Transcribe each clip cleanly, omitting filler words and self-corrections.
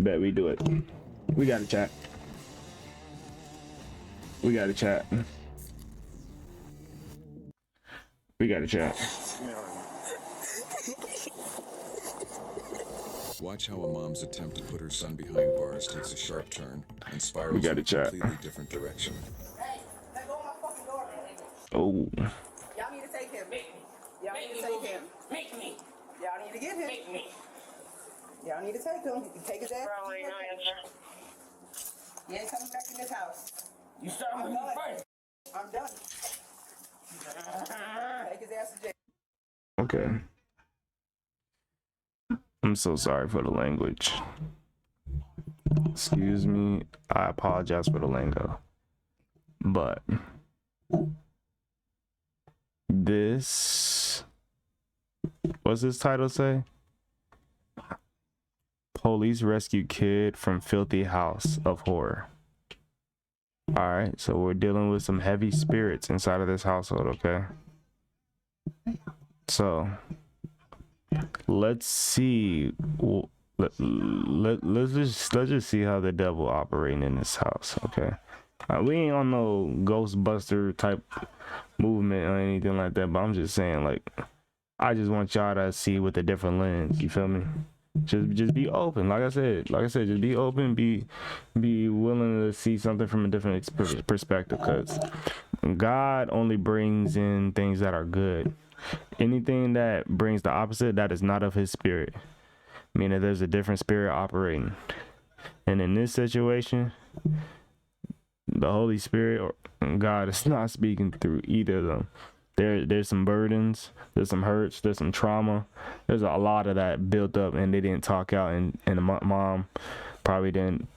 Bet we do it. We got to chat. We got to chat. We got to chat. Watch how a mom's attempt to put her son behind bars takes a sharp turn and spirals in in a completely different direction. Oh. Y'all need to take him. Y'all need to take him. Make me. Y'all need to get him. Make me. Y'all need to take him. You can take his ass. Probably no answer. You ain't coming back in this house. You started with me first. I'm done. Take his ass to jail. Okay. I'm so sorry for the language. Excuse me. I apologize for the lingo. But this, what's this title say? Police rescue kid from filthy house of horror. All right, so we're dealing with some heavy spirits inside of this household, okay? So let's see. Let's just see how the devil operating in this house, okay? We ain't on no Ghostbuster type movement or anything like that, but I'm just saying, like, I just want y'all to see with a different lens. You feel me? Just be open. Like I said, just be open. Be willing to see something from a different perspective, because God only brings in things that are good. Anything that brings the opposite, that is not of his spirit. Meaning there's a different spirit operating. And in this situation, the Holy Spirit or God is not speaking through either of them. There's some burdens, there's some hurts, there's some trauma. There's a lot of that built up, and they didn't talk out, and the mom probably didn't,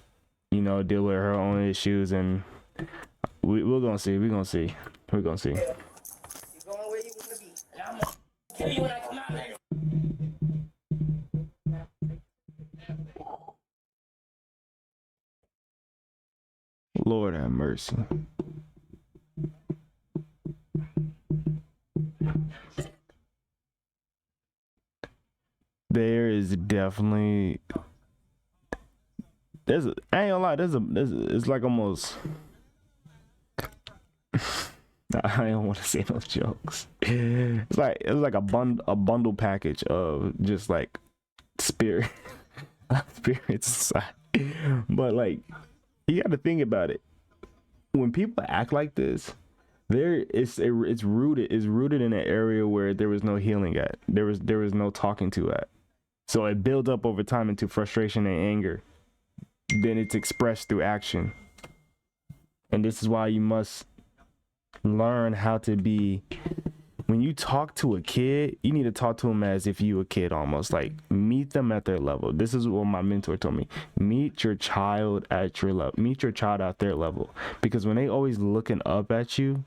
deal with her own issues, and we're gonna see. We're gonna see. You're going where you want to be. And I'm gonna tell you when I come out later. Lord have mercy. There is definitely I ain't gonna lie, it's like almost I don't want to say no jokes. It's like a bundle package of just like spirits inside. But like, you got to think about it. When people act like this, it's rooted in an area where there was no healing at. There was no talking to at. So it builds up over time into frustration and anger. Then it's expressed through action. And this is why you must learn how to be. When you talk to a kid, you need to talk to them as if you a kid almost. Like, meet them at their level. This is what my mentor told me. Meet your child at your level. Meet your child at their level. Because when they always looking up at you,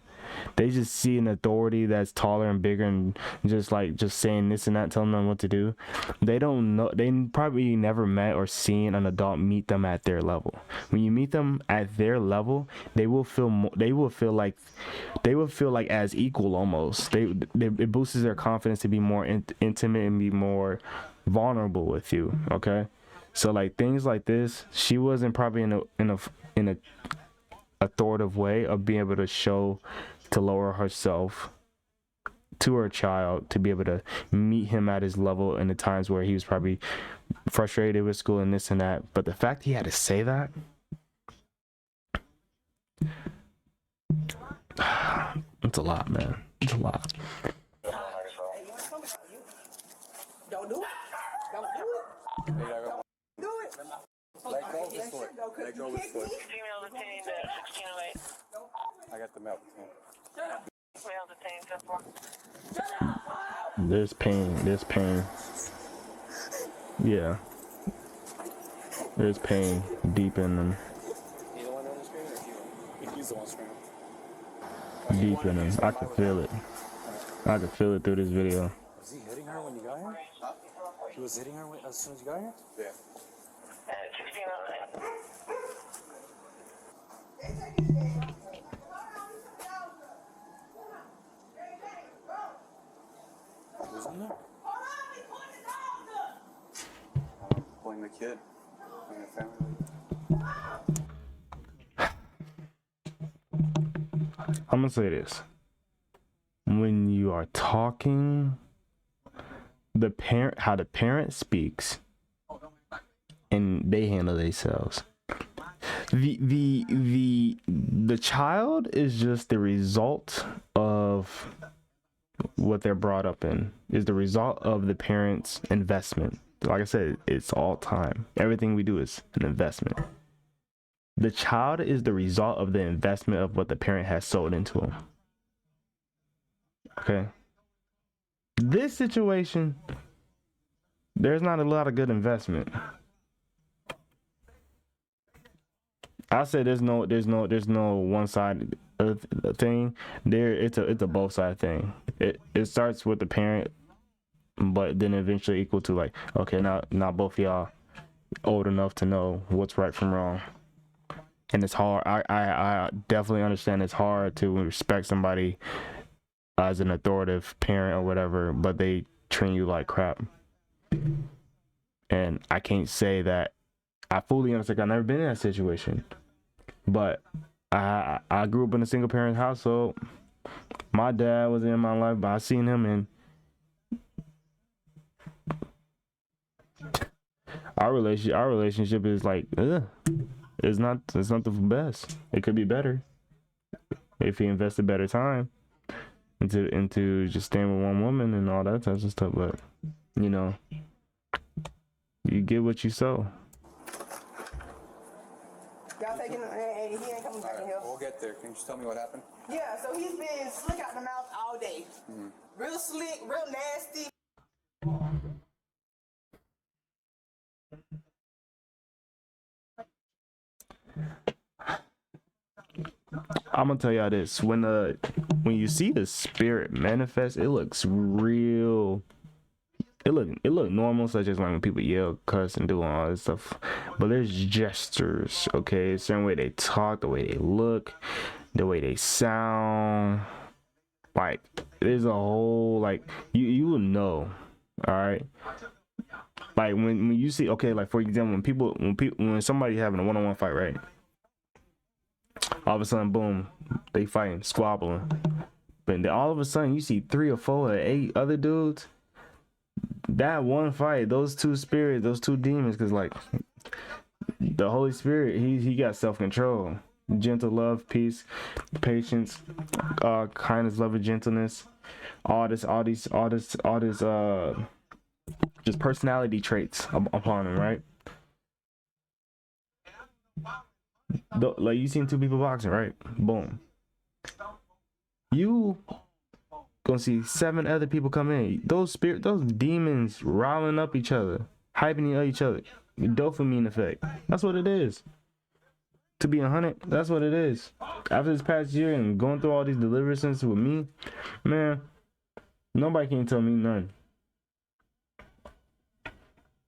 they just see an authority that's taller and bigger and just saying this and that, telling them what to do. They don't know. They probably never met or seen an adult meet them at their level. When you meet them at their level, they will feel like as equal almost. It boosts their confidence to be more intimate and be more vulnerable with you. Okay, so like things like this, she wasn't probably in a authoritative way of being able to lower herself to her child, to be able to meet him at his level in the times where he was probably frustrated with school and this and that. But the fact he had to say that, it's a lot, man. It's a lot. Don't do it. Don't do it. Don't do it. Let go of his foot. Let go of his foot. Female detained at 1608. I got the male detained. Male detained 10-4. There's pain. Yeah. There's pain deep in them. You the one on the screen or you? He's the one on the screen. Deep in them. I could feel it. I could feel it through this video. Was he hitting her when you got here? He was hitting her as soon as you got here? Yeah. At 1609. Who's in there? Pulling the kid. I'm gonna say this. When you are talking, how the parent speaks and they handle themselves. The child is just the result of what they're brought up in, is the result of the parent's investment. Like I said, it's all time. Everything we do is an investment. The child is the result of the investment of what the parent has sold into him. Okay. This situation, there's not a lot of good investment. I say there's no one side thing. It's a both side thing. It starts with the parent, but then eventually equal to like, okay, now both of y'all old enough to know what's right from wrong. And it's hard. I definitely understand it's hard to respect somebody as an authoritative parent or whatever, but they train you like crap. And I can't say that I fully understand. I've never been in that situation, but I grew up in a single parent household. My dad was in my life, but I seen him, and our relationship is like, it's not the best. It could be better if he invested better time into just staying with one woman and all that type of stuff. But you know, you get what you sow. Y'all taking him, and he ain't coming back in here. We'll get there. Can you just tell me what happened? Yeah, so he's been slick out the mouth all day. Real slick, real nasty. I'm gonna tell y'all this: when you see the spirit manifest, it looks real. It look normal, such as like when people yell, cuss, and do all this stuff. But there's gestures, okay? A certain way they talk, the way they look, the way they sound. Like there's a whole like you will know, all right. Like when you see, okay, like for example, when somebody having a one-on-one fight, right? All of a sudden, boom, they fighting, squabbling. But then all of a sudden, you see 3 or 4 or 8 other dudes. That one fight, those two spirits, those two demons, because like the Holy Spirit, he got self-control, gentle love, peace, patience, kindness, love, and gentleness. All this, just personality traits upon him, right? Like you seen 2 people boxing, right? Boom. You gonna see 7 other people come in. Those demons riling up each other, hyping each other. Dopamine effect. That's what it is. To be 100, that's what it is. After this past year and going through all these deliverances with me, man, nobody can tell me none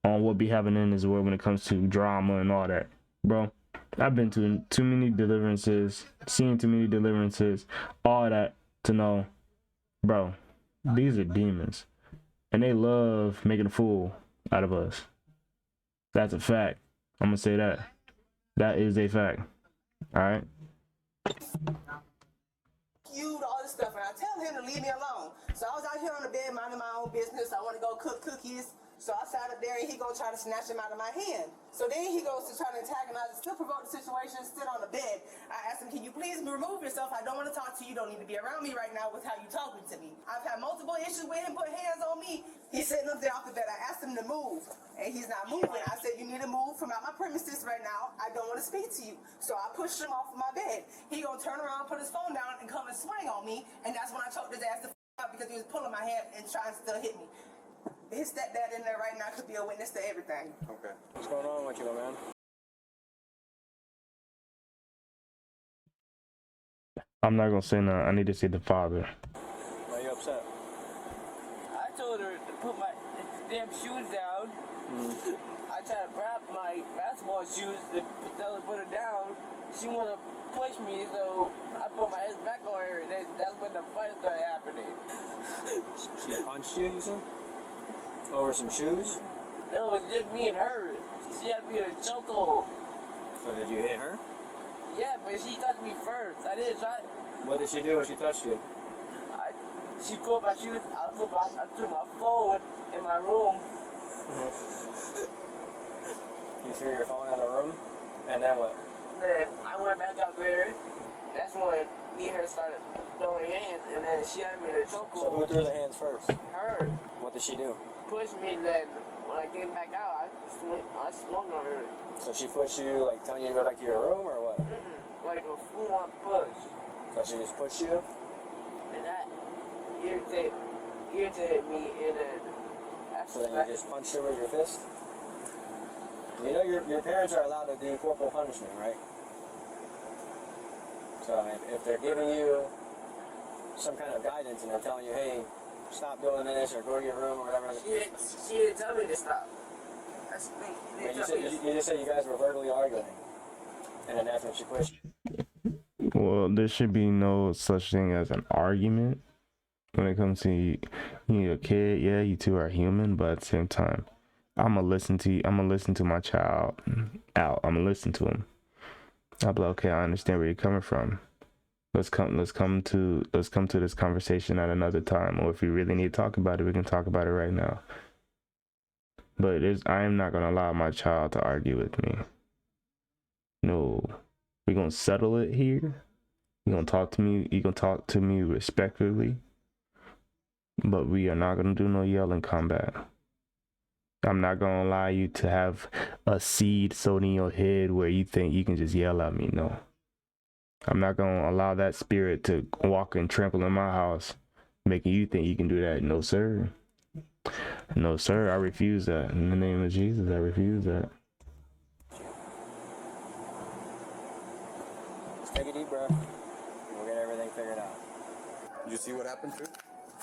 on what be happening in this world when it comes to drama and all that, bro. I've been to too many deliverances, seen too many deliverances, all that to know, bro, these are demons. And they love making a fool out of us. That's a fact. I'm going to say that. That is a fact. All right? Cute, all this stuff. And I tell him to leave me alone. So I was out here on the bed minding my own business. I want to go cook cookies. So I sat up there and he gonna try to snatch him out of my hand. So then he goes to try to antagonize and still provoke the situation, sit on the bed. I asked him, can you please remove yourself? I don't want to talk to you. You don't need to be around me right now with how you talking to me. I've had multiple issues with him put hands on me. He's sitting up there off the bed. I asked him to move and he's not moving. I said, you need to move from out my premises right now. I don't want to speak to you. So I pushed him off of my bed. He gonna turn around, put his phone down and come and swing on me. And that's when I choked his ass the out because he was pulling my hand and trying to still hit me. His stepdad in there right now could be a witness to everything. Okay. What's going on with you, my man? I'm not going to say nothing. I need to see the father. Why are you upset? I told her to put my damn shoes down. I tried to grab my basketball shoes to tell her to put it down. She wanted to push me, so I put my head back on her, and that's when the fight started happening. She punched you, you said? Over some shoes? It was just me and her. She had me in a chokehold. So did you hit her? Yeah, but she touched me first. I didn't try. What did she do when she touched you? She pulled my shoes. I took my phone in my room. You threw your phone in the room? And then what? Then I went back out there. That's when me and her started throwing hands, and then she had me in a So chokehold. who threw the hands first? Her What did she do? pushed me. Then when I came back out, I swung on her. So she pushed you, like telling you to go back to your room or what? Like a full-on push. So she just pushed you? And that irritated me, and then So after then that, you just punched her with your fist? You know your parents are allowed to do corporal punishment, right? So if they're giving you some kind of guidance and they're telling you, hey, stop doing this or go to your room or whatever. she didn't tell me to stop. That's the thing. She But didn't tell me to you just said you guys were verbally arguing. And then that's when she pushed you. Well, there should be no such thing as an argument when it comes to you a kid. Yeah, you two are human, but at the same time, I'm gonna listen to you. I'm gonna listen to my child out. I'm gonna listen to him. I'll be like, okay, I understand where you're coming from. Let's come to this conversation at another time, or if we really need to talk about it, we can talk about it right now. But I am not gonna allow my child to argue with me. No, we're gonna settle it here. You're gonna talk to me. You're gonna talk to me respectfully. But we are not gonna do no yelling combat. I'm not gonna allow you to have a seed sowed in your head where you think you can just yell at me. No. I'm not gonna allow that spirit to walk and trample in my house, making you think you can do that. No, sir. No, sir. I refuse that. In the name of Jesus, I refuse that. Just take a deep breath. And we'll get everything figured out. Did you see what happened to?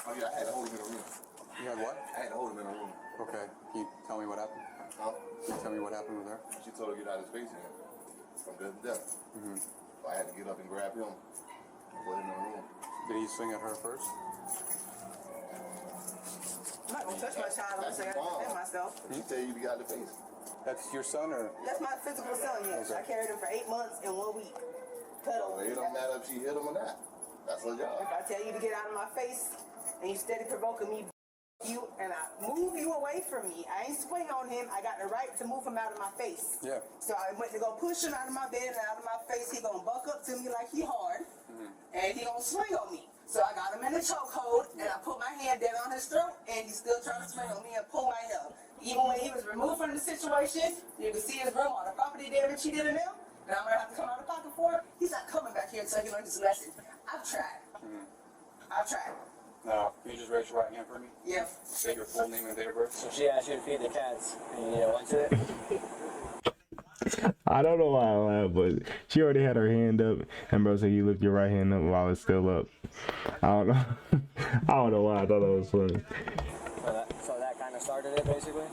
Oh yeah, I had to hold him in a room. You had what? I had to hold him in a room. Okay. Can you tell me what happened? Huh? Can you tell me what happened with her? She told her to get out of his face here. From death to death. Mm-hmm. So I had to get up and grab him and put him in a room. Did he swing at her first? I'm not gonna touch my child. I'm saying I defend myself. She tell you to get out of the face. That's your son or? That's my physical son, yes. Okay. I carried him for 8 months and 1 week. So it don't matter if she hit him or not. That's her job. If I tell you to get out of my face and you steady provoking me, you and I move you away from me. I ain't swing on him. I got the right to move him out of my face. Yeah. So I went to go push him out of my bed and out of my face. He gonna buck up to me like he hard, and he gonna swing on me. So I got him in the chokehold and I put my hand down on his throat, and he's still trying to swing on me and pull my hair. Even when he was removed from the situation, you can see his room, all the property damage he did in him. And I'm gonna have to come out of pocket for it. He's not coming back here until he learns his lesson. I've tried. I've tried. No. Can you just raise your right hand for me? Yeah. Say your full name and date of birth. So she asked you to feed the cats, and you went to it? I don't know why I laughed, but she already had her hand up, and bro said you lift your right hand up while it's still up. I don't know. I don't know why I thought that was funny. So that kind of started it, basically?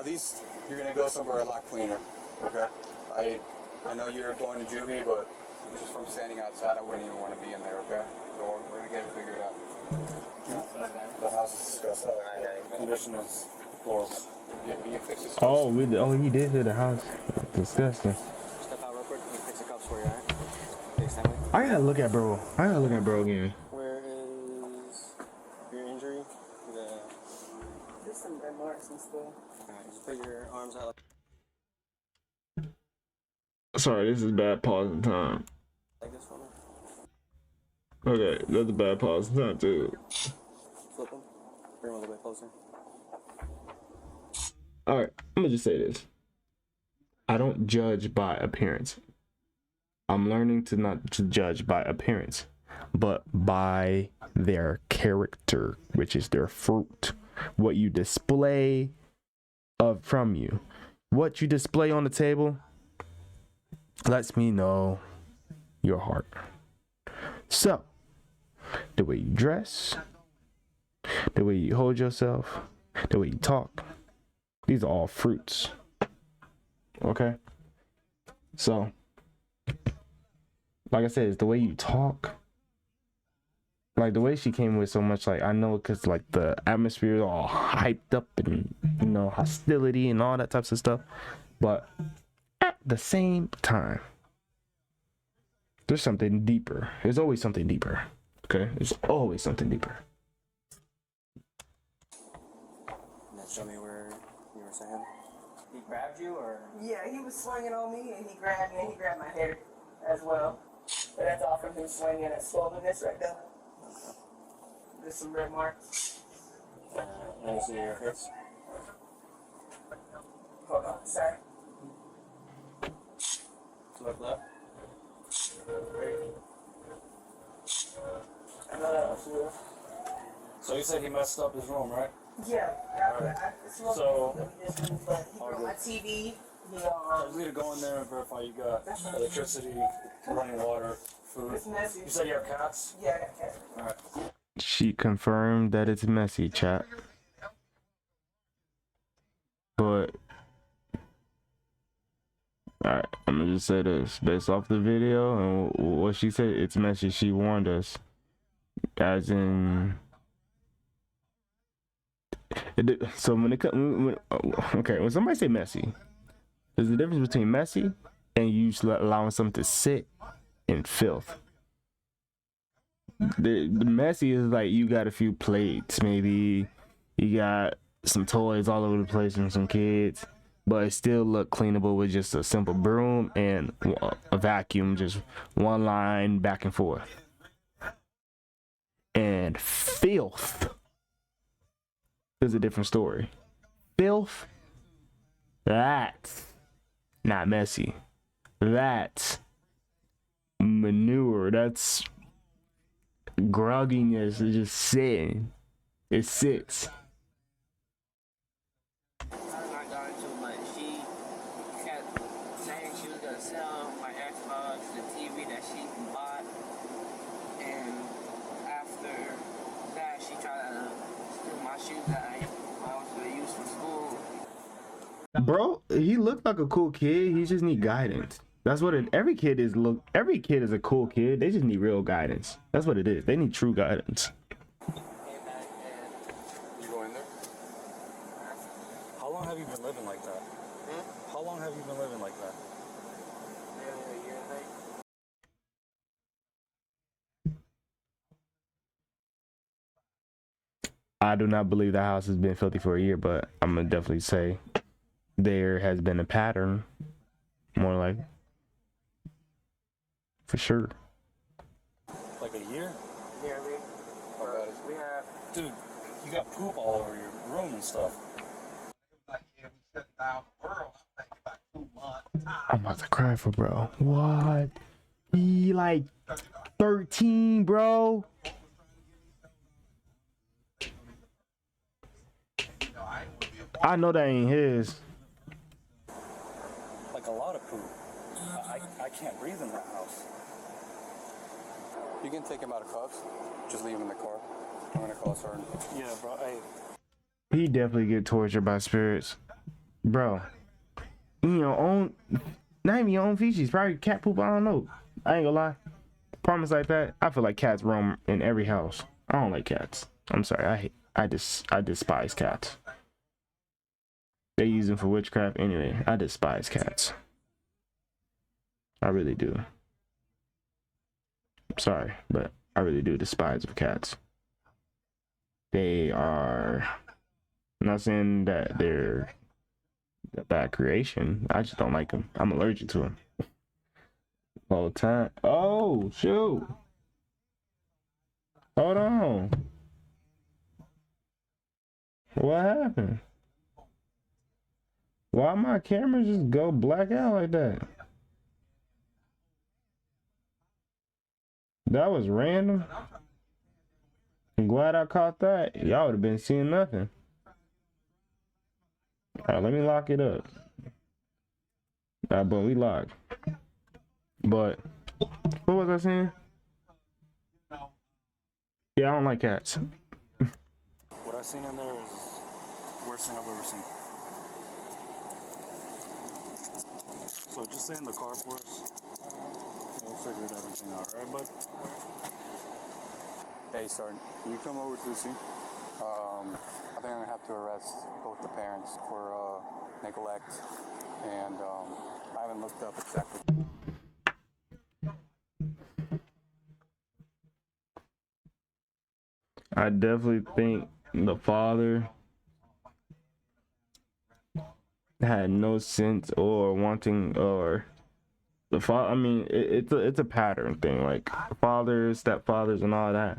At least you're gonna go somewhere a lot cleaner. Okay. I know you're going to juvie, but just from standing outside, I wouldn't even want to be in there. Okay. So we're gonna get it figured out. The house is disgusting. The condition is deplorable. Yeah, can you fix this? He did hit the house. Disgusting. Step out real quick. Let me fix the cups for you, alright? Thanks, Emily. I gotta look at bro. Again. Where is your injury? There's some red marks and stuff. Alright, just put your arms out. Sorry, this is bad pause in time. Like this one. Okay, that's a bad pause in time too. Flip them. Bring them a little bit closer. Alright, I'm gonna just say this. I don't judge by appearance. I'm learning to not to judge by appearance, but by their character, which is their fruit. What you display from you. What you display on the table lets me know your heart. So, the way you dress, the way you hold yourself, the way you talk, these are all fruits. Okay? So, like I said, it's the way you talk, Like the way she came with so much, like I know because like the atmosphere is all hyped up and you know hostility and all that types of stuff, but at the same time, there's something deeper. There's always something deeper. Okay, there's always something deeper. Now show me where you were saying. He grabbed you, or? Yeah, he was swinging on me and he grabbed me and he grabbed my hair as well. But that's all from him swinging and swollenness right there. There's some red marks. Let me see your face. Hold on, sorry. Look left. I know that was real. So you said he messed up his room, right? Yeah, So- he broke my TV. He, You need to go in there and verify you got electricity, running water, food. it's messy. You said you have cats? Yeah, I got cat. Alright. She confirmed that it's messy, chat. But alright, I'm gonna just say this based off the video and what she said. It's messy. She warned us, as in. So when it comes, okay, when somebody say messy, there's a difference between messy and you just allowing something to sit in filth. The messy is like you got a few plates, maybe you got some toys all over the place from some kids, but it still look cleanable with just a simple broom and a vacuum, just one line back and forth. And filth is a different story. Filth, that's not messy. That's manure. That's grogginess. It's just sitting. It sits. I'm not going to, but she kept saying she was gonna sell my Xbox, the TV that she bought, and after that, she tried to steal my shoes that I was gonna use for school. Bro, he looked like a cool kid. He just need guidance. That's what it. Every kid is a cool kid. They just need real guidance. That's what it is. They need true guidance. You go in there? How long have you been living like that? How long have you been living like that? Nearly a year, I think. I do not believe the house has been filthy for a year, but I'm gonna definitely say there has been a pattern, more like, for sure. Like a year? Nearly. Or we have. Dude, you got poop all over your room and stuff. I'm about to cry for bro. What? He like 13, bro. I know that ain't his. Like a lot of poop. I can't breathe in that house. You can take him out of cuffs. Just leave him in the car. I'm gonna call Sergeant. Yeah, bro. Hey, He definitely get tortured by spirits, bro. In your own, not even your own feces. Probably cat poop. I don't know. I ain't gonna lie. Promise like that. I feel like cats roam in every house. I don't like cats. I'm sorry. I despise cats. They use them for witchcraft anyway. I despise cats. I really do. I'm sorry, but I really do despise cats. They are. I'm not saying that they're a bad creation. I just don't like them. I'm allergic to them. All the time. Oh, shoot. Hold on. What happened? Why my camera just go black out like that? That was random. I'm glad I caught that. Y'all would have been seeing nothing. Alright, let me lock it up. But we locked. But what was I saying? Yeah, I don't like cats. what I seen in there is the worst thing I've ever seen. So just stay in the car for us. We'll figure everything out, right, bud? Hey, Sergeant, can you come over to the scene? I think I'm gonna have to arrest both the parents for neglect, and I haven't looked up exactly. I definitely think the father had no sense or wanting or the father. I mean, it's a pattern thing, like fathers, stepfathers, and all that.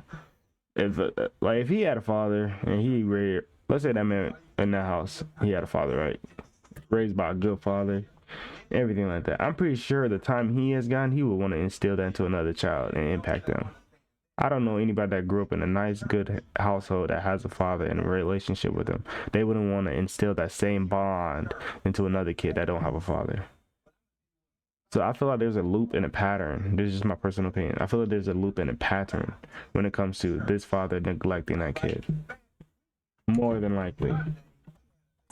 If he had a father and he raised, let's say that man in that house, he had a father, right? Raised by a good father, everything like that. I'm pretty sure the time he has gotten, he would want to instill that into another child and impact them. I don't know anybody that grew up in a nice, good household that has a father and a relationship with him. They wouldn't want to instill that same bond into another kid that don't have a father. So I feel like there's a loop and a pattern. This is just my personal opinion. I feel like there's a loop and a pattern when it comes to this father neglecting that kid. More than likely.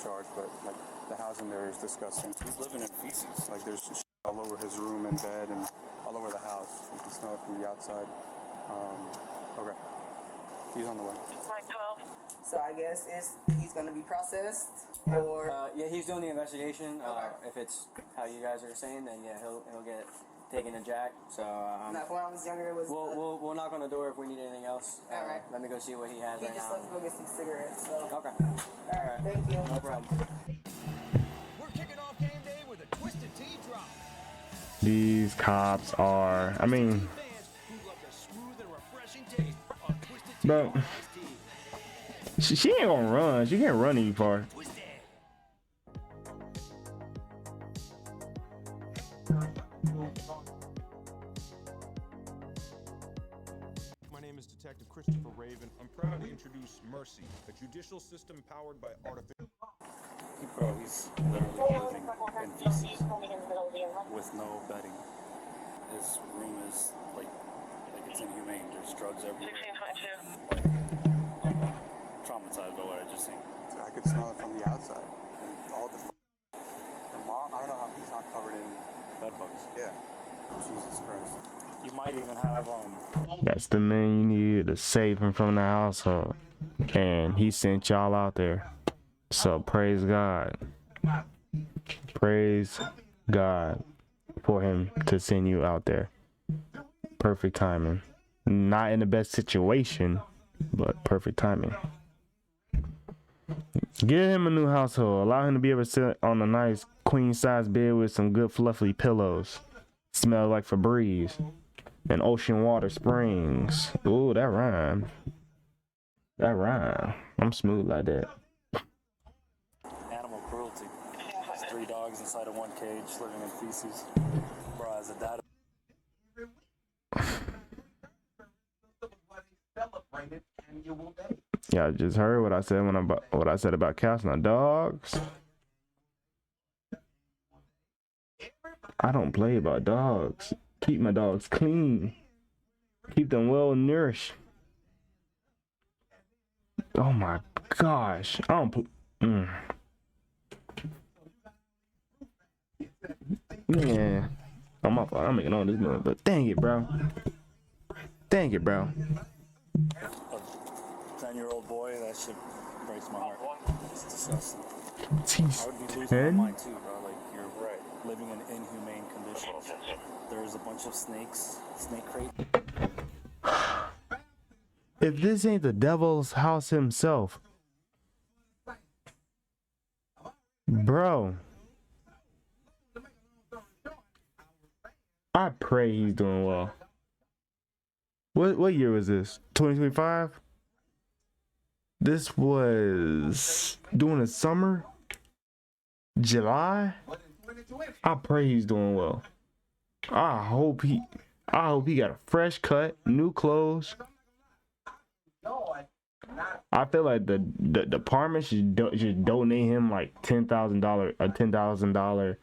Charge, but like the housing there is disgusting. He's living in feces. Like there's just all over his room and bed and all over the house. You can smell it from the outside. Okay. He's on the way. It's like 12. So I guess he's gonna be processed, or Yeah, he's doing the investigation. If it's how you guys are saying, then yeah, he'll get taken to Jack. So not when I was younger. It was. we'll knock on the door if we need anything else. All right. Let me go see what he has He right just now. left to go get some cigarettes. So. Okay. All right. Thank you. No problem. We're kicking off game day with a Twisted Tea drop. These cops are, I mean, Fans who love the smooth and refreshing taste of Twisted Tea bro, iced tea. she ain't gonna run. She can't run any far. Twisted. My name is Detective Christopher Raven. I'm proud to introduce Mercy, a judicial system powered by artificial. Bro, he's literally living in feces with no bedding. His room is like it's inhumane. There's drugs everywhere. 1622. I'm traumatized by what I just seen. I could smell it from the outside. And all the mom, I don't know how he's not covered in Bed bugs. Yeah. Jesus Christ. You might even have That's the man you needed to save him from the household. And he sent y'all out there. So praise God. Praise God for him to send you out there. Perfect timing. Not in the best situation, but perfect timing. Give him a new household. Allow him to be able to sit on a nice queen size bed with some good fluffy pillows. Smell like Febreze and ocean water springs. Ooh, that rhyme. That rhyme. I'm smooth like that. animal cruelty. There's 3 dogs inside of one cage living in feces. Bro, as a dad. Yeah, I just heard what I said what I said about cats, not dogs. I don't play about dogs. Keep my dogs clean. Keep them well nourished. Oh my gosh. I don't Yeah. I'm making all this noise, but dang it, bro. Dang it, bro. A 10-year-old boy, that shit breaks my heart. It's disgusting. He's I would be losing my 10? mind too, bro. Like, you're living in inhumane conditions. There's a bunch of snakes, snake crate. If this ain't the devil's house himself, bro, I pray he's doing well. What year was this? 2025? This was during the summer? July? I pray he's doing well. I hope he got a fresh cut, new clothes. I feel like the department should donate him like $10,000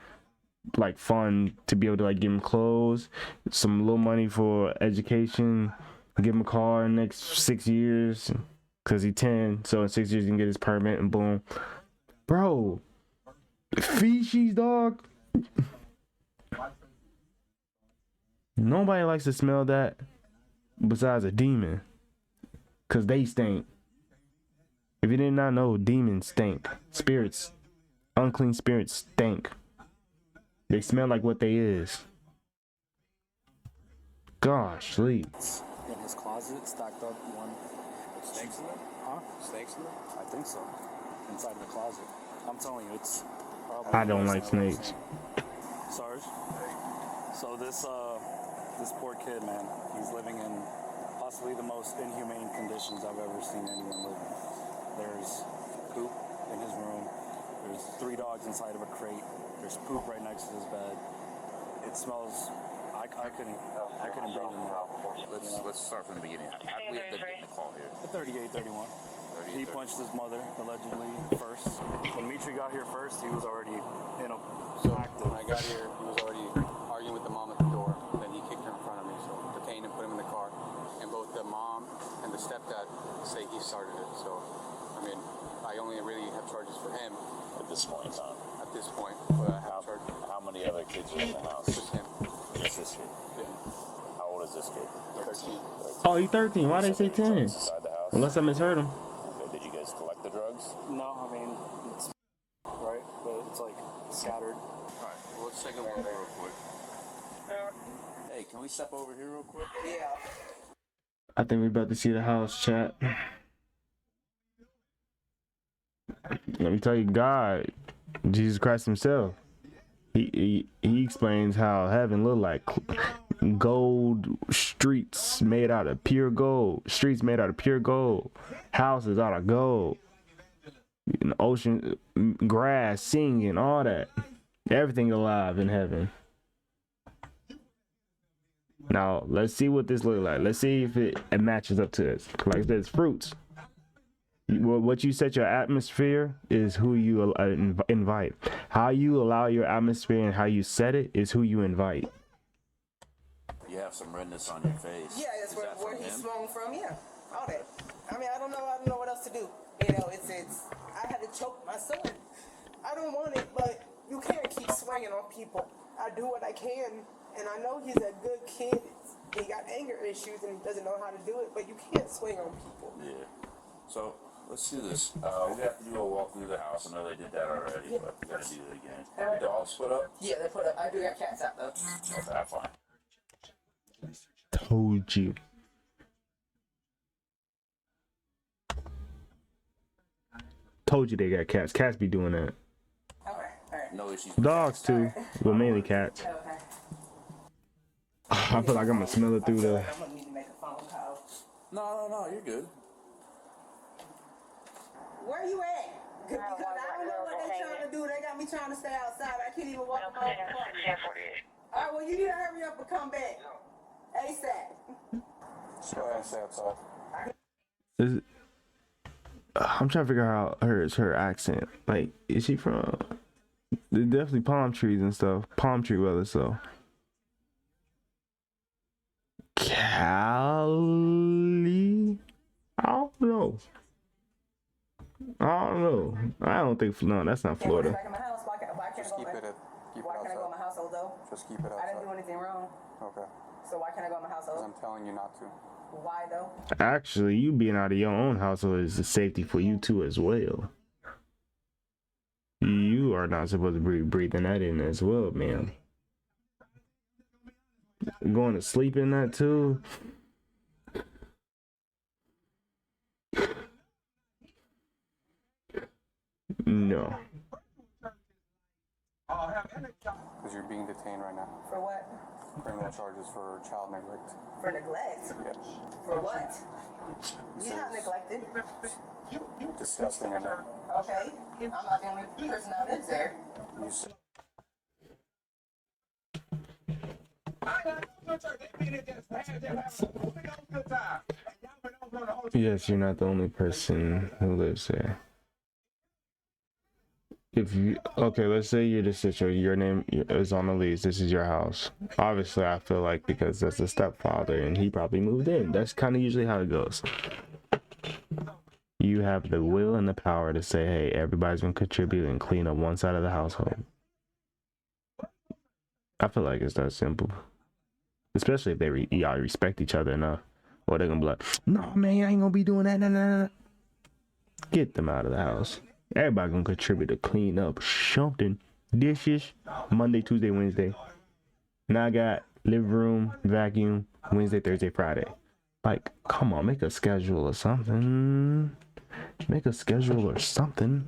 like fund to be able to like give him clothes, some little money for education, give him a car in the next 6 years because he's 10, so in 6 years he can get his permit and boom. Bro, feces, dog. Nobody likes to smell that besides a demon. Cause they stink. If you did not know, demons stink. Spirits, unclean spirits stink. They smell like what they is. Gosh, sleep. In his closet, stacked up one. Snakes in there? Huh? Snakes in there? I think so. Inside of the closet. I'm telling you, it's probably I don't worse like than I've ever snakes. seen. Sarge. So this poor kid, man, he's living in possibly the most inhumane conditions I've ever seen anyone live in. There's poop in his room. There's 3 dogs inside of a crate. There's poop right next to his bed. It smells. I couldn't breathe in there. Let's start from the beginning. How did we end up getting the call here? At 38-31. He punched his mother allegedly first. When Mitri got here first, he was already So when I got here, he was already arguing with the mom at the door. Then he kicked her in front of me, so detained him, put him in the car. And both the mom and the stepdad say he started it. So, I mean, I only really have charges for him At this point in time. at this point. But I have charges. How many other kids are in the house? Just him. Just this kid. Yeah. How old is this kid? 13. Oh, he 13. Why they say 10? Inside the house? Unless I misheard him. Okay, did you guys collect the drugs? No, I mean, it's right, but it's like scattered. Alright, well, let's take a look real quick. Hey, can we step over here real quick? Yeah. I think we're about to see the house, chat. Let me tell you, God, Jesus Christ himself, he explains how heaven look like gold streets made out of pure gold, streets made out of pure gold, houses out of gold, in the ocean, grass, singing, all that, everything alive in heaven. Now let's see what this look like. Let's see if it matches up to this. Like there's fruits. What you set your atmosphere is who you invite. How you allow your atmosphere and how you set it is who you invite. You have some redness on your face. Yeah, that's Is where that from he him? swung from. Yeah, all that. I mean, I don't know what else to do. You know, it's. I had to choke my son. I don't want it, but you can't keep swinging on people. I do what I can, and I know he's a good kid. He got anger issues and he doesn't know how to do it, but you can't swing on people. Yeah. So let's do this. We have to do a walk through the house. I know they did that already, but we gotta do it again. The dogs split up? Yeah, they put up. I do got cats out though. Okay, fine. Told you. Told you they got cats. Cats be doing that. Okay, all right. No issues. Dogs too, but mainly cats. Okay. I feel like I'm gonna smell it through the. I'm gonna need to make a phone call. No, you're good. Where you at? Because I don't know what they trying to do. They got me trying to stay outside. I can't even walk my own apartment. All right, well, you need to hurry up and come back. ASAP. So I say outside. I'm trying to figure out her accent. Like, is she from? There's definitely palm trees and stuff. Palm tree weather, so. Cali? I don't know. I don't think. No, that's not Florida. Back in my house. Why can't Just I keep go it back? keep it Why can't I go in outside. my household though? Just keep it I didn't do outside. anything wrong. Okay. So why can't I go in my Because household? I'm telling you not to. Why though? Actually, you being out of your own household is a safety for you too as well. You are not supposed to be breathing that in as well, man. Going to sleep in that too. No. Because you're being detained right now. For what? Criminal charges for child neglect. For neglect? Yeah. For what? You're not neglected. Disgusting, I know. Okay. I'm not the only person that lives there. You said Yes, you're not the only person who lives there. If you okay, let's say you're the situation, your name is on the lease. This is your house. Obviously, I feel like because that's the stepfather and he probably moved in. That's kind of usually how it goes. You have the will and the power to say, "Hey, everybody's gonna contribute and clean up one side of the household." I feel like it's that simple, especially if y'all respect each other enough. Or they're gonna be like, no, man, I ain't gonna be doing that. Nah. Get them out of the house. Everybody gonna contribute to clean up something. Dishes, Monday, Tuesday, Wednesday. Now I got living room, vacuum, Wednesday, Thursday, Friday. Like, come on, make a schedule or something. Make a schedule or something.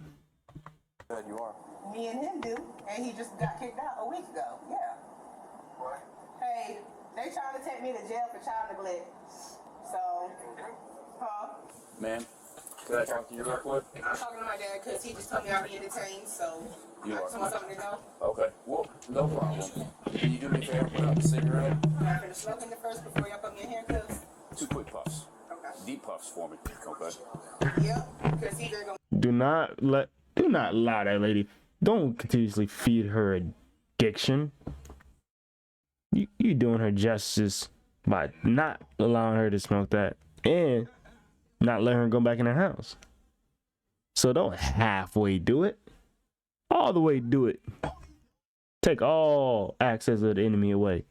That you are. Me and him do, and he just got kicked out a week ago. Yeah. Hey, they trying to take me to jail for child neglect. So, Man, can I talk to you real quick? I'm talking to my dad because he just told me I'll be entertained, so You I are. just want something to know. Okay, well, no problem. Can you do me a favor, put out the cigarette? I'm gonna smoke in the first before y'all put me in handcuffs. 2 quick puffs. Okay. Deep puffs for me. Okay. Yep, because he's gonna. Do not allow that lady. Don't continuously feed her addiction. You doing her justice by not allowing her to smoke that and not letting her go back in her house. So don't halfway do it. All the way do it. Take all access of the enemy away.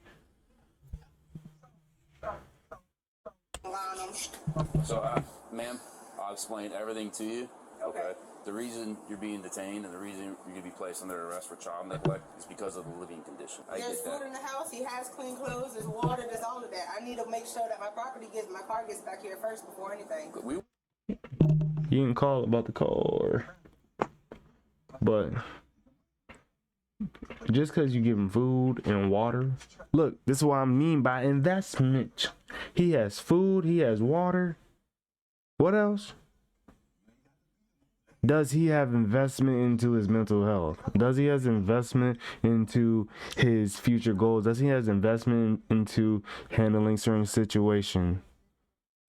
So, ma'am, I'll explain everything to you. Okay. The reason you're being detained and the reason you're going to be placed under arrest for child neglect is because of the living condition. I There's get food that. in the house. He has clean clothes. There's water. There's all of that. I need to make sure that my car gets back here first before anything. You can call about the car, but just because you give him food and water, look, this is what I mean by investment. He has food, he has water. What else? Does he have investment into his mental health? Does he have investment into his future goals? Does he have investment into handling certain situations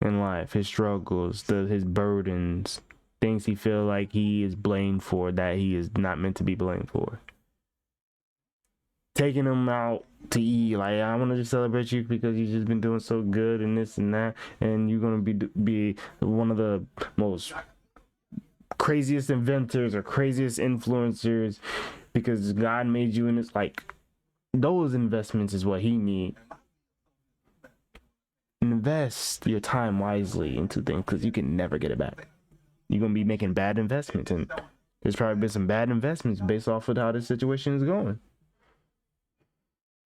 in life, his struggles, his burdens, things he feel like he is blamed for that he is not meant to be blamed for? Taking him out to eat, like, I want to just celebrate you because you've just been doing so good and this and that, and you're gonna be one of the most craziest inventors or craziest influencers because God made you, and it's like those investments is what he need. Invest your time wisely into things because you can never get it back. You're gonna be making bad investments, and there's probably been some bad investments based off of how this situation is going.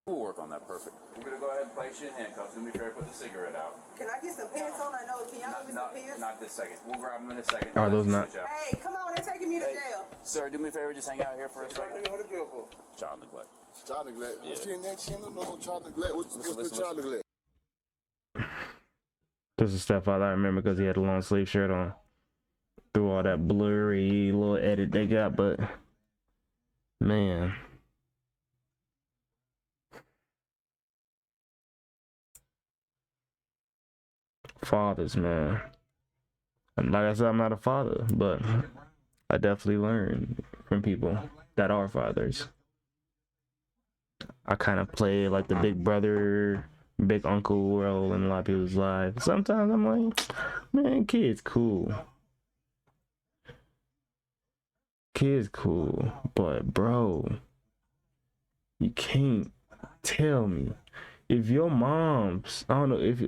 We'll work on that. Perfect. We're going to go ahead and place you in handcuffs. Do me a favor, put the cigarette out. Can I get some pants on? I know. Can y'all give me some pants? Not this second. We'll grab them in a second. Are those not? Hey, come on. They're taking me to jail. Sir, do me a favor, just hang out here for a second. What the jail for? Child neglect. Child neglect. Yeah. She ain't no child neglect. What's the child neglect? This is Stepfather. I remember because he had a long sleeve shirt on. Through all that blurry little edit they got, but man. Fathers, man. And like I said, I'm not a father, but I definitely learned from people that are fathers. I kind of play like the big brother, big uncle role in a lot of people's lives. Sometimes I'm like, man, kid's cool. Kid's cool, but bro, you can't tell me if your mom's, I don't know if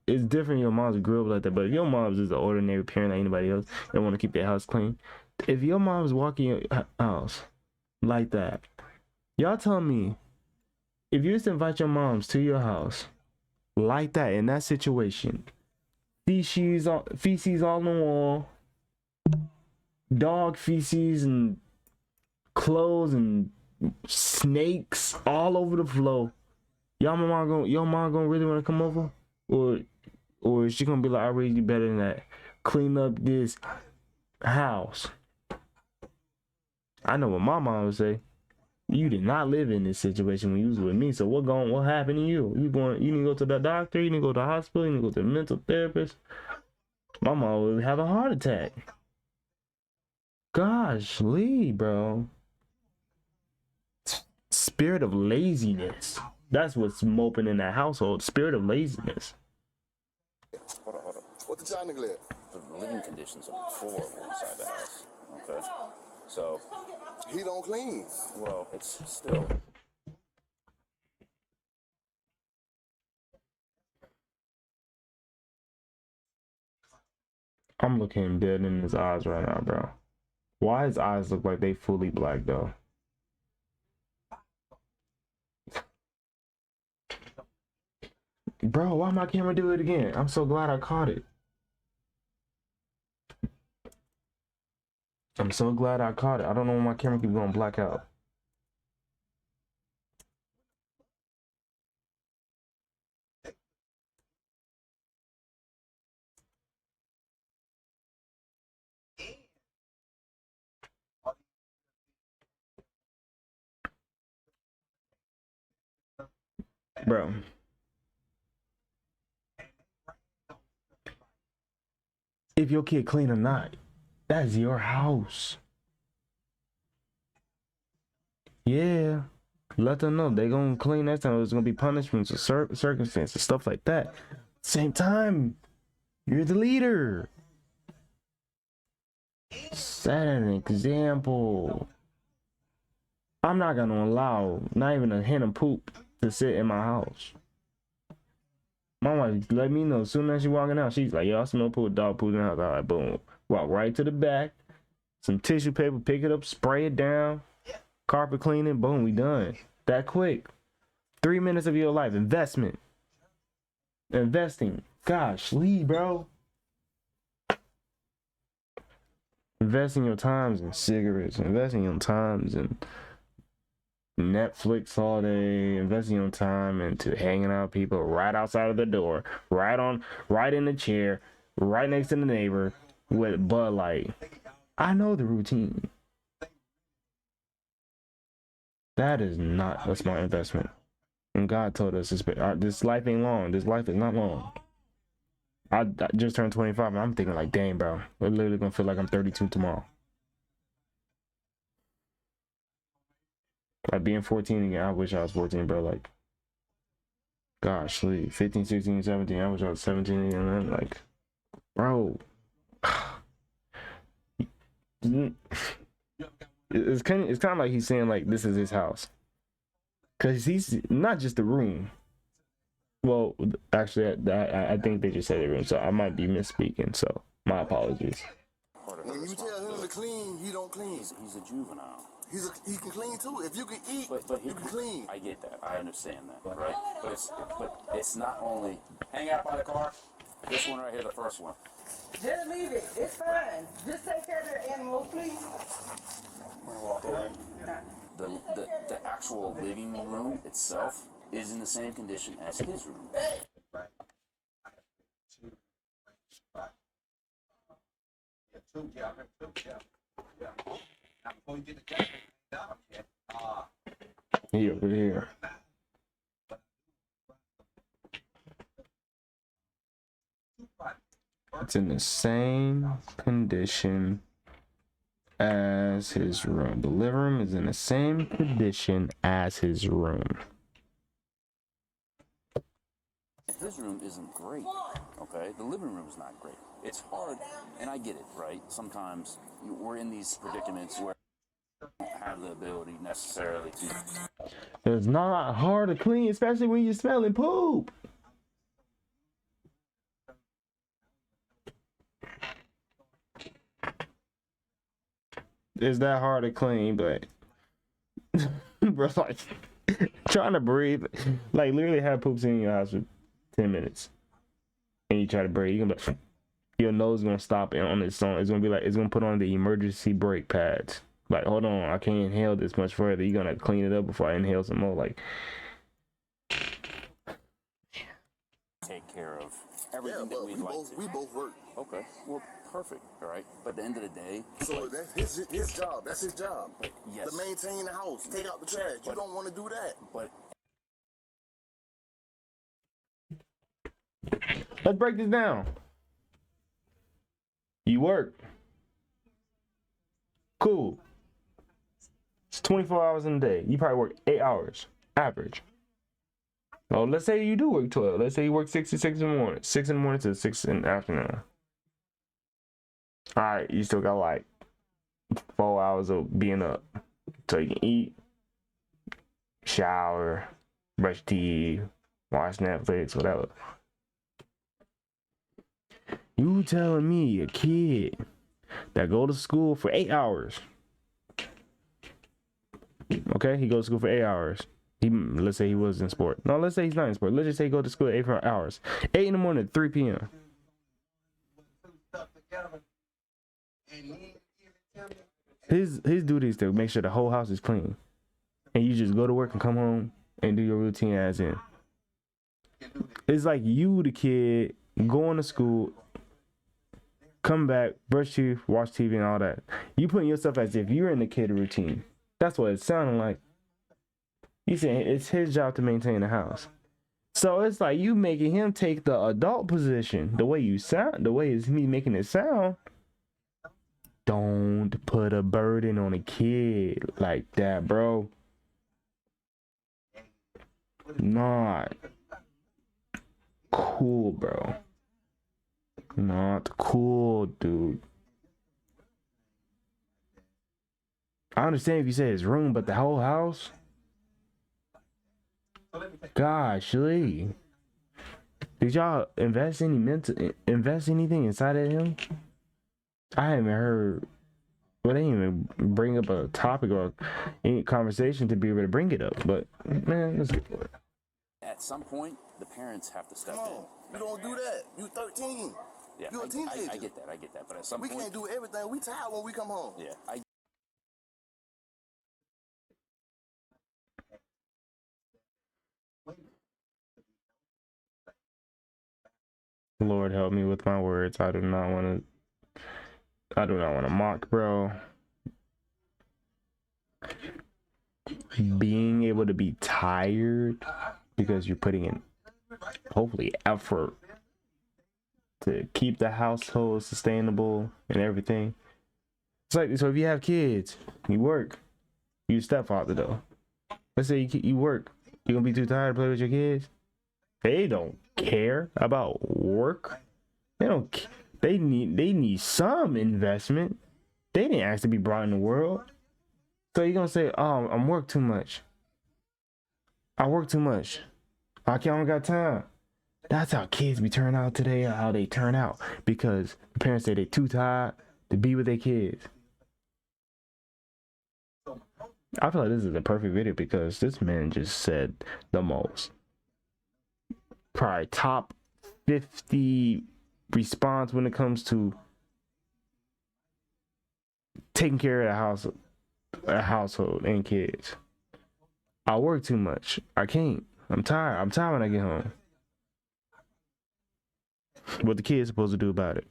it's different. Your moms grew up like that, but if your mom's is an ordinary parent like anybody else, they want to keep their house clean. If your mom's walking your house like that, y'all tell me, if you used to invite your moms to your house like that in that situation, feces all on the wall, dog feces and clothes and snakes all over the floor, your mom gonna really want to come over, or is she gonna be like, I raised you better than that? Clean up this house. I know what my mom would say. You did not live in this situation when you was with me. So what happened to you? You need to go to the doctor, you need to go to the hospital, you need to go to the mental therapist. My mom would have a heart attack. Gosh, Lee, bro. Spirit of laziness. That's what's moping in that household. Spirit of laziness. Hold on. What's the child neglect? The living conditions are horrible inside the house. Okay. So. He don't clean. Well, it's still. I'm looking him dead in his eyes right now, bro. Why his eyes look like they fully black though? Bro, why my camera do it again? I'm so glad I caught it. I'm so glad I caught it. I don't know why my camera keeps going black out. Bro. If your kid clean or not, that's your house. Yeah. Let them know they gonna clean next time. There's gonna be punishments or circumstances, stuff like that. Same time, you're the leader. Set an example. I'm not gonna allow not even a hint of poop to sit in my house. My wife let me know as soon as she walking out. She's like, "Yo, I smell poop, dog poop in the house." I'm like, boom. Walk right to the back, some tissue paper, pick it up, spray it down, carpet cleaning, boom, we done. That quick. 3 minutes of your life. Investing. Gosh, Lee, bro. Investing your times in cigarettes, investing your times in Netflix all day, investing your time into hanging out with people right outside of the door, right in the chair, right next to the neighbor with Bud Light. I know the routine. That's my investment. And God told us this life ain't long. This life is not long. I just turned 25 and I'm thinking like, dang, bro, we're literally gonna feel like I'm 32 tomorrow. Like being 14 again, I wish I was 14, bro. Like, gosh, 15, 16, 17, I wish I was 17 again. I'm like, bro. It's kind of like he's saying like this is his house. Cause he's not just the room. Well, actually, I think they just said the room, so I might be misspeaking. So my apologies. When you tell him to clean, he don't clean. He's a juvenile. He can clean too. If you can eat, but you can clean. I get that. I understand that, right? But it's not only hang out by the car. This one right here, the first one. Just leave it. It's fine. Just take care of their animals, please. The actual living room itself is in the same condition as his room. He over here. It's in the same condition as his room. The living room is in the same condition as his room. His room isn't great, okay? The living room is not great. It's hard, and I get it, right? Sometimes we're in these predicaments where we don't have the ability necessarily to. It's not hard to clean, especially when you're smelling poop. It's that hard to clean, but bro, like trying to breathe, like literally have poops in your house for 10 minutes, and you try to breathe, you're gonna be, your nose is gonna stop on its own. It's gonna be like it's gonna put on the emergency brake pads. Like, hold on, I can't inhale this much further. You're gonna clean it up before I inhale some more. Like, take care of everything that we'd like to. We both work. Okay, well, perfect, all right? But at the end of the day... So that's his job. That's his job. Yes. To maintain the house, take out the trash. You don't want to do that. But... let's break this down. You work. Cool. It's 24 hours in a day. You probably work 8 hours, average. Well, let's say you do work 12. Let's say you work 6 to 6 in the morning. 6 in the morning to 6 in the afternoon. All right, you still got like 4 hours of being up. So you can eat, shower, brush teeth, watch Netflix, whatever. You telling me a kid that go to school for 8 hours? Okay, he goes to school for 8 hours. Let's say he was in sport. No, let's say he's not in sport. Let's just say he go to school at 8 hours. 8 in the morning to 3 p.m. His duty is to make sure the whole house is clean. And you just go to work and come home and do your routine as in. It's like you, the kid, going to school, come back, brush teeth, watch TV and all that. You putting yourself as if you're in the kid routine. That's what it sounded like. You saying it's his job to maintain the house. So it's like you making him take the adult position. The way you sound, the way it's me making it sound. Don't put a burden on a kid like that, bro. Not cool, bro. Not cool, dude. I understand if you say his room, but the whole house? Gosh, Lee. Did y'all invest anything inside of him? I haven't heard. Well, they didn't even bring up a topic or any conversation to be able to bring it up. But man, let's get for it. At some point, the parents have to step in. You don't do that. You 13. Yeah, You're a teenager. I get that. But at some point, we can't do everything. We tired when we come home. Yeah, Lord help me with my words. I do not want to mock, bro. Being able to be tired because you're putting in hopefully effort to keep the household sustainable and everything. It's like, so if you have kids, you work, you stepfather though. Let's say you work, you're gonna be too tired to play with your kids. They don't care about work. They need some investment. They didn't ask to be brought in the world. So you're gonna say, oh, I work too much. I don't got time. That's how kids be turning out today, or how they turn out. Because the parents say they too tired to be with their kids. I feel like this is a perfect video because this man just said the most. Probably top 50 response when it comes to taking care of the household and kids. I work too much. I can't. I'm tired. I'm tired when I get home. What the kids supposed to do about it?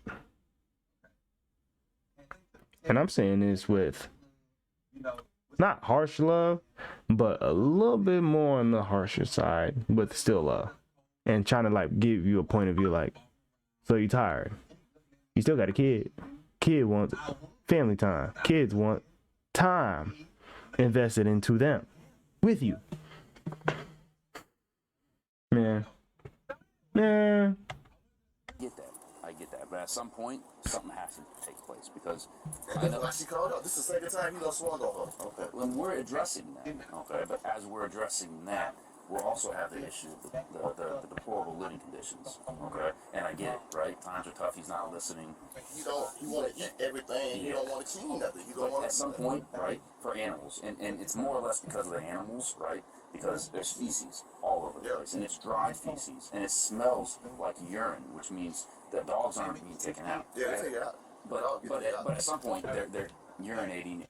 And I'm saying this with not harsh love, but a little bit more on the harsher side, but still love. And trying to like give you a point of view like, so you tired. You still got a kid. Kid wants family time. Kids want time invested into them with you. Man. I get that. But at some point, something has to take place because That's why she called up. This is the second time he done swung on her. Okay. When we're addressing that, okay, but as we're addressing that, we'll also have the issue of the deplorable living conditions, okay? And I get it, right? Times are tough. He's not listening. You want to eat everything. You don't want to clean nothing. You don't want at some point, right? For animals, and it's more or less because of the animals, right? Because there's feces all over the place, and it's dried feces, and it smells like urine, which means the dogs aren't being taken out. Yeah, they take it out. But at some point, they're urinating.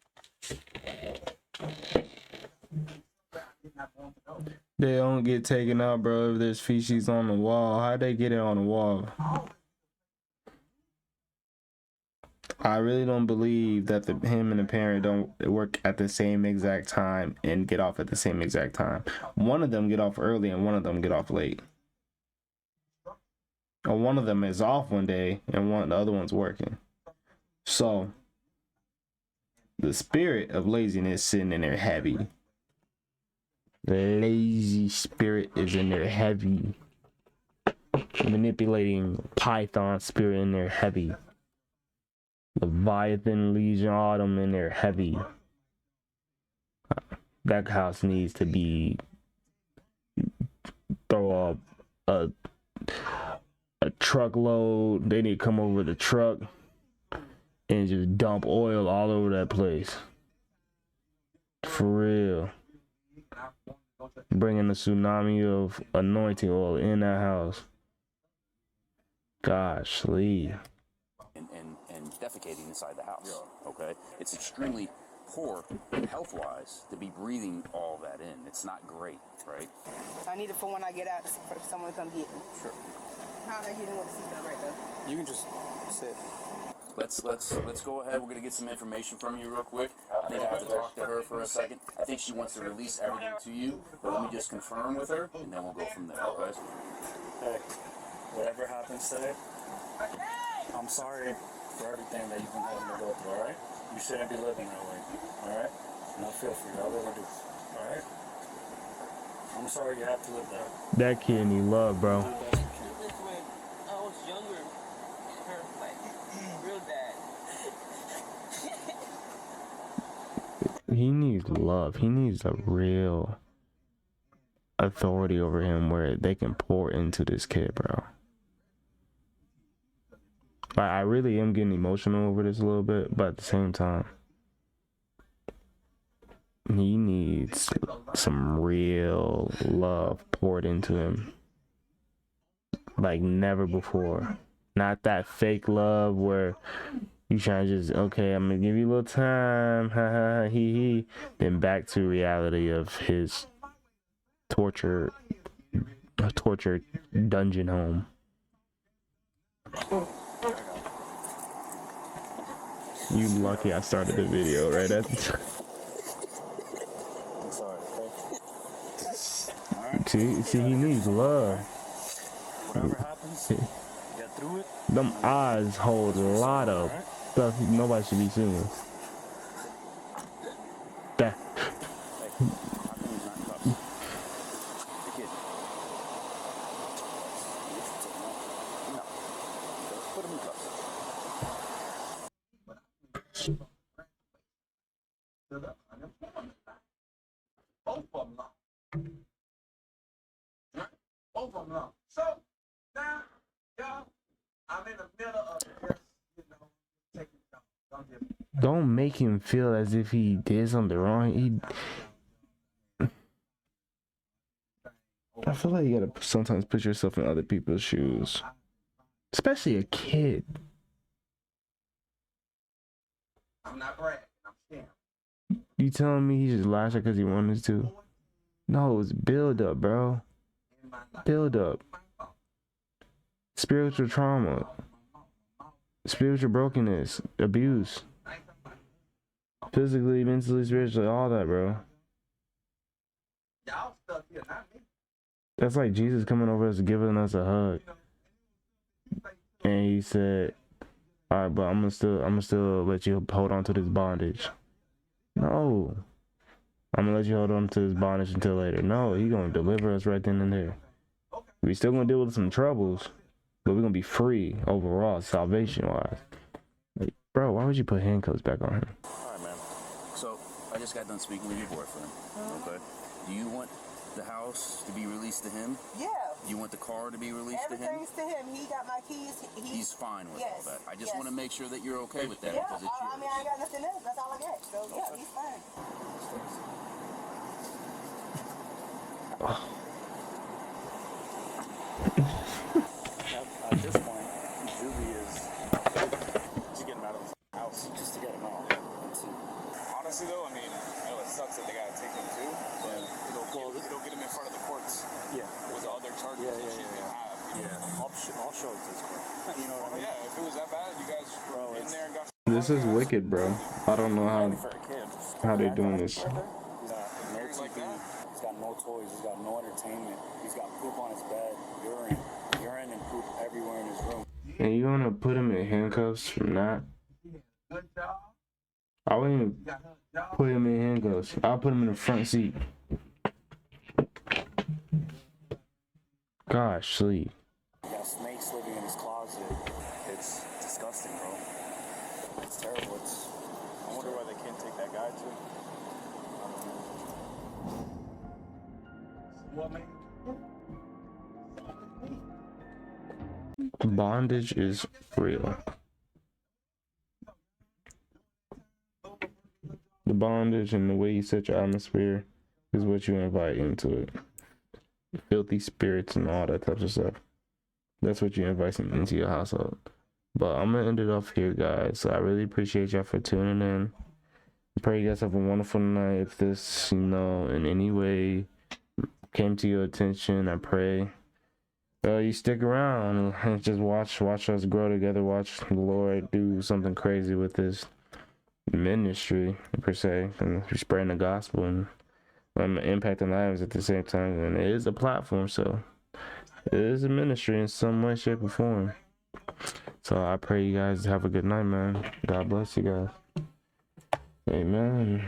They don't get taken out, bro, if there's feces on the wall. How'd they get it on the wall? I really don't believe that him and the parent don't work at the same exact time and get off at the same exact time. One of them get off early and one of them get off late. Or one of them is off one day and the other one's working. So the spirit of laziness sitting in there heavy. The lazy spirit is in there heavy. Manipulating Python spirit in there heavy. Leviathan, Legion, Autumn in there heavy. That house needs to be throw a truckload. They need to come over with a truck and just dump oil all over that place. For real. Bringing a tsunami of anointing oil in that house. Gosh, Lee. And defecating inside the house. Okay? It's extremely poor health-wise to be breathing all that in. It's not great, right? I need it for when I get out for someone to come get me. Sure. How are they getting with the seatbelt right there? You can just sit. Let's go ahead. We're gonna get some information from you real quick. I think I have to talk to her for a second. I think she wants to release everything to you, but let me just confirm with her, and then we'll go from there. Okay? Hey, whatever happens today, I'm sorry for everything that you've been having to go through, alright? You shouldn't be living that way, alright? And I feel for you, I really do, alright? I'm sorry you have to live that. That kid need love, bro. When I was younger, it hurt like real bad. He needs love. He needs a real authority over him where they can pour into this kid, bro. Like, I really am getting emotional over this a little bit, but at the same time, he needs some real love poured into him. Like never before. Not that fake love where you trying to just, okay, I'm gonna give you a little time, ha ha, he he. Then back to reality of his torture dungeon home. You lucky I started the video right at the time. I'm sorry, okay? See, he needs love. Whatever happens, get through it. Them eyes hold a lot of stuff nobody should be seeing. That. Both of them long. So now, y'all, I'm in the middle of just, taking it down. Don't make him feel as if he did something wrong. I feel like you gotta sometimes put yourself in other people's shoes, especially a kid. I'm not bragging. I'm scared. You telling me he just lashed out because he wanted to? No, it was build up, bro. Build up. Spiritual trauma. Spiritual brokenness. Abuse. Physically, mentally, spiritually, all that, bro. Y'all stuck here, not me. That's like Jesus coming over us, giving us a hug. And he said, all right, but I'm gonna still let you hold on to this bondage. No. I'm gonna let you hold on to this bondage until later. No, he's gonna deliver us right then and there. We still gonna deal with some troubles, but we're gonna be free overall, salvation wise. Like, bro, why would you put handcuffs back on him? Alright, man. So, I just got done speaking with your boyfriend. Okay. Do you want the house to be released to him? Yeah. You want the car to be released to him? Everything's to him. He got my keys. He's fine with all that. I just yes. want to make sure that you're okay with that Yeah, because it's yours. I mean, I ain't got nothing else. That's all I got. So, yeah, he's fine. At this point, Juvie is to get him out of his house, just to get him out. Honestly, though, I mean, I know it sucks that they gotta take him too, but it'll get him in front of the courts. Yeah. With the other charges that she's gonna have. Yeah. I'll show it to his court. You know what I mean? Yeah, if it was that bad, you guys were in there and got. This is wicked, bro. I don't know how they're doing this. He's got no TV. He's got no toys. He's got no entertainment. He's got poop on his bed, urine and poop everywhere in his room. And you gonna put him in handcuffs from that? I wouldn't even put him in handcuffs. I'll put him in the front seat. Gosh, sleep. He got snakes living in his closet. It's disgusting, bro. It's terrible. I wonder why they can't take that guy too. bondage is real. The bondage and the way you set your atmosphere is what you invite into it. Filthy spirits and all that types of stuff. That's what you invite into your household. But I'm gonna end it off here, guys. So I really appreciate y'all for tuning in. I pray you guys have a wonderful night. If this, in any way came to your attention, I pray you stick around and just watch us grow together. Watch the Lord do something crazy with this ministry per se, and spreading the gospel and impacting lives at the same time. And it is a platform, so it is a ministry in some way, shape, or form. So I pray you guys have a good night, man. God bless you guys. Amen.